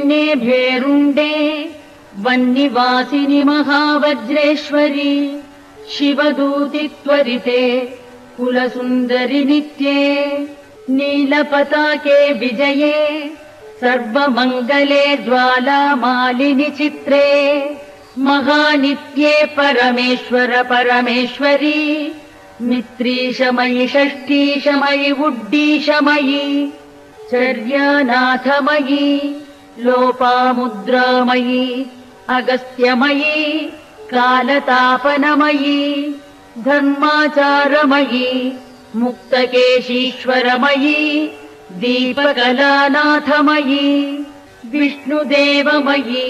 वीणे भेरुण्डे वह्निवासिनि महावज्रेश्वरी शिवदूति त्वरिते कुलसुन्दरि नित्ये नीलपताके विजये सर्वमङ्गले ज्वालामालिनि चित्रे महानित्ये परमेश्वर परमेश्वरी मित्रीशमयि षष्ठीशमयि उड्डीशमयि चर्यानाथमयि लोपामुद्रामयि अगस्त्यमयि कालतापनमयि धर्माचारमयि मुक्तकेशीश्वरमयि दीपकलानाथमयि विष्णुदेवमयि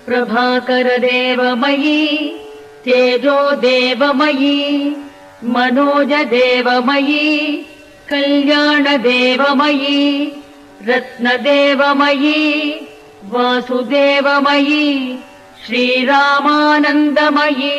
प्रभाकरदेवमयि तेजोदेवमयि मनोजदेवमयि कल्याणदेवमयि रत्नदेवमयि वासुदेवमयि श्रीरामानन्दमयि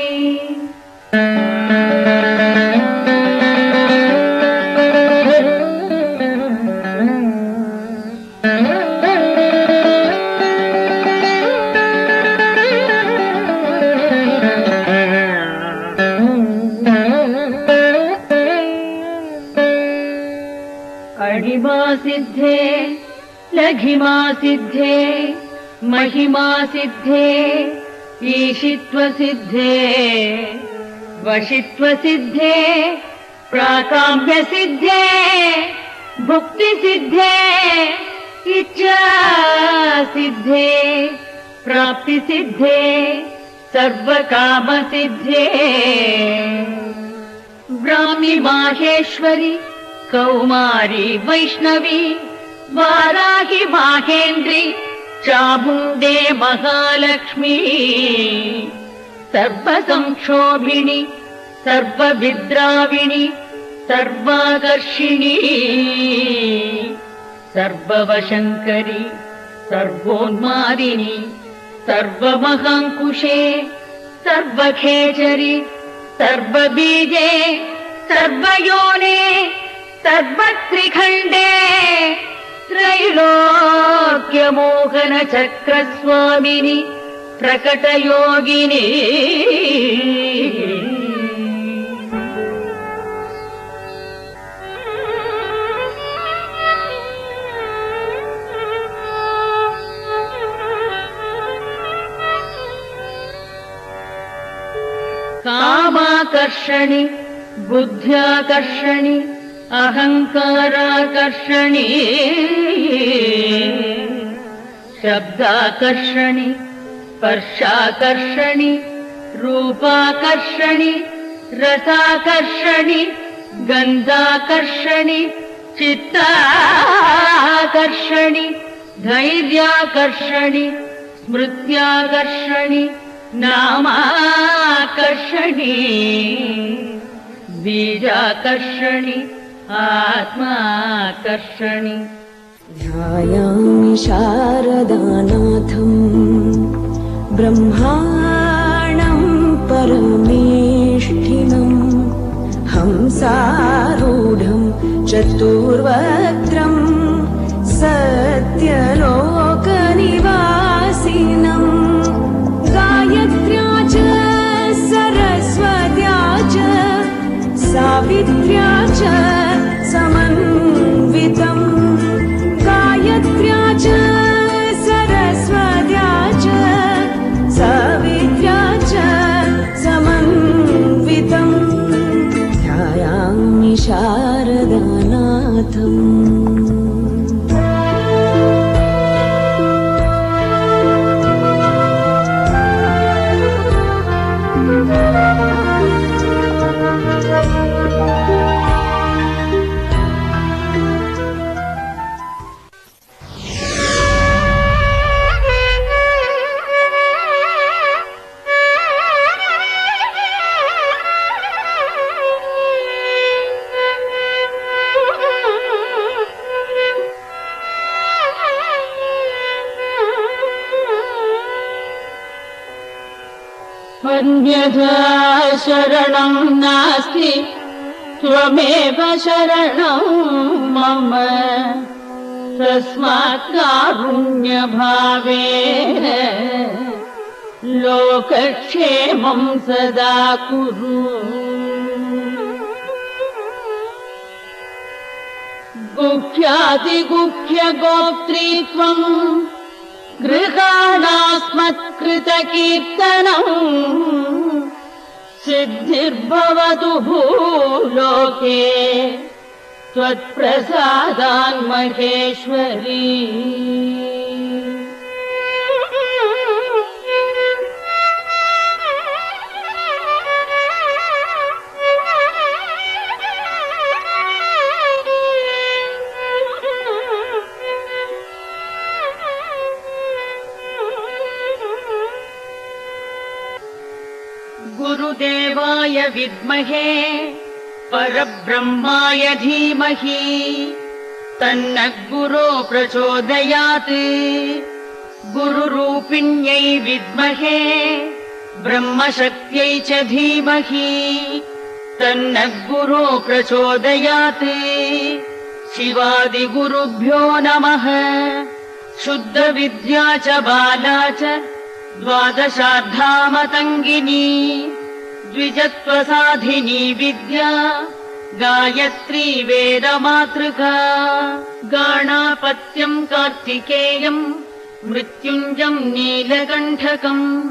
अणिमा सिद्धे लघिमा सिद्धे महिमा सिद्धे ईशित्व सिद्धे वशित्व सिद्धे प्राकाम्य सिद्धे भुक्ति सिद्धे इच्छा सिद्धे प्राप्ति सिद्धे सर्वकाम सिद्धे ब्राह्मी माहेश्वरी कौमारी वैष्णवी वाराहि माहेन्द्री चामुण्डे महालक्ष्मी सर्वसंक्षोभिणी सर्वविद्राविणी सर्वाकर्षिणी सर्ववशङ्करी सर्वोन्मादिनी सर्वमहाङ्कुशे सर्वखेचरी सर्वबीजे सर्वयोने सर्वत्रिखण्डे त्रैलोक्यमोहन चक्रस्वामिनि प्रकटयोगिनी कामाकर्षणि बुद्ध्याकर्षणि अहङ्काराकर्षणि शब्दाकर्षणि स्पर्शाकर्षणि रूपाकर्षणि रसाकर्षणि गन्धाकर्षणि चित्ताकर्षणि धैर्याकर्षणि स्मृत्याकर्षणि नामाकर्षणि बीजाकर्षणि आत्माकर्षणि ध्यायामि शारदानाथम् ब्रह्माणं परमेष्ठिनम् हंसारूढं चतुर्वक्त्रं सत्यलोकनिवासिनम् गायत्र्या च सरस्वत्या च सावित्र्या च समन्वितम् गायत्र्या च सरस्वत्या च सावित्र्या च समन्वितम् ध्यायामि शारदानाथम् अन्यथा शरणं नास्ति त्वमेव शरणं मम तस्मात् कारुण्यभावेन लोकक्षेमं सदा कुरु। गुह्यातिगुह्यगोप्त्रीत्वम् गृहाणास्मत्कृतकीर्तनम् सिद्धिर्भवतु भूलोके त्वत्प्रसादान्महेश्वरी। गुरुदेवाय विद्महे परब्रह्माय धीमहि तन्नः गुरो प्रचोदयात्। गुरुरूपिण्यै विद्महे ब्रह्मशक्त्यै च धीमहि तन्नः गुरो प्रचोदयात्। शिवादिगुरुभ्यो नमः। शुद्धविद्या च बाला च द्वादशार्धामतङ्गिनी द्विजत्वसाधिनी विद्या गायत्री वेदमातृका। गाणापत्यम् कार्तिकेयम् मृत्युञ्जम् नीलकण्ठकम्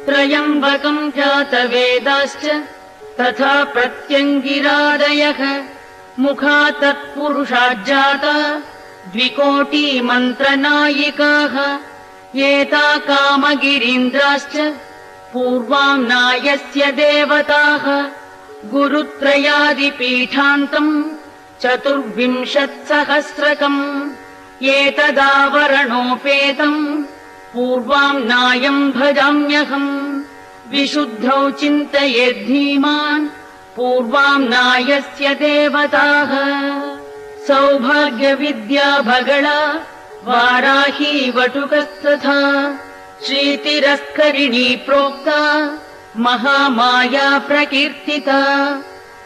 त्रयम्बकम् जातवेदाश्च तथा प्रत्यङ्गिरादयः। मुखात् तत्पुरुषाज्जाता द्विकोटिमन्त्रनायिकाः। एता कामगिरीन्द्राश्च पूर्वाम्नायस्य देवताः। गुरुत्रयादिपीठान्तम् 24,000 एतदावरणोपेतम् पूर्वाम्नायम् भजाम्यहम्। विशुद्धौ चिन्तयेद्धीमान् पूर्वाम्नायस्य देवताः। सौभाग्यविद्या भगला वाराही वटुकस्तथा श्रीतिरस्करिणी प्रोक्ता महामाया प्रकीर्तिता।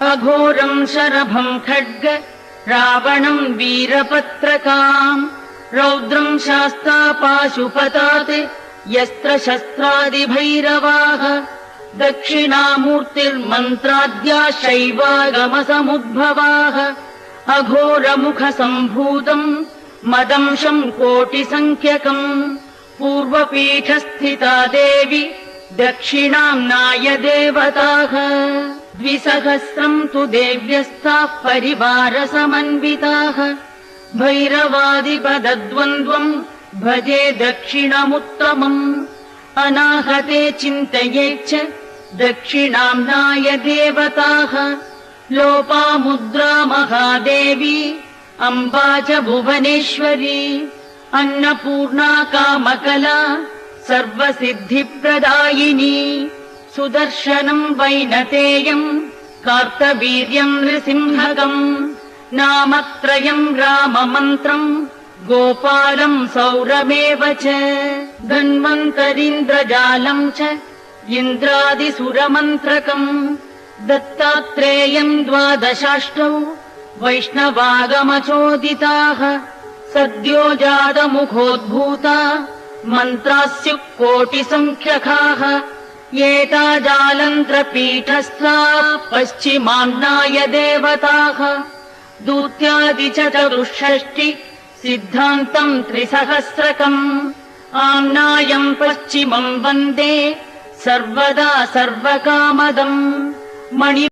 अघोरम् शरभम् खड्ग रावणम् वीरपत्रकाम् रौद्रम् शास्ता पाशुपतात् यस्त्रशस्त्रादिभैरवाः। दक्षिणामूर्तिर्मन्त्राद्या शैवागमसमुद्भवाः। अघोरमुखसम्भूतम् मदंशम् कोटिसङ्ख्यकम् पूर्वपीठस्थिता देवी दक्षिणाम्नाय देवताः। 2,000 तु देव्यस्ताः परिवारसमन्विताः। भैरवादिपदद्वन्द्वम् भजे दक्षिणमुत्तमम्। अनाहते चिन्तयेच्च दक्षिणाम्नाय देवताः। लोपामुद्रा महादेवी अम्बा च भुवनेश्वरी। अन्नपूर्णा कामकला सर्वसिद्धिप्रदायिनी। सुदर्शनम् वैनतेयम् कार्तवीर्यम् नृसिंहकम्। नामत्रयम् राममन्त्रम् गोपालम् सौरमेव च। धन्वन्तरीन्द्रजालम् च इन्द्रादिसुरमन्त्रकम्। दत्तात्रेयम् 12 वैष्णवागमचोदिताः। सद्यो जातमुखोद्भूता मन्त्रास्युः कोटिसङ्ख्यकाः। एता जालन्त्रपीठस्था पश्चिमाम्नाय देवताः। दूत्यादि 64 सिद्धान्तम् 300 आम्नायम् पश्चिमम् वन्दे सर्वदा सर्वकामदम्। मणि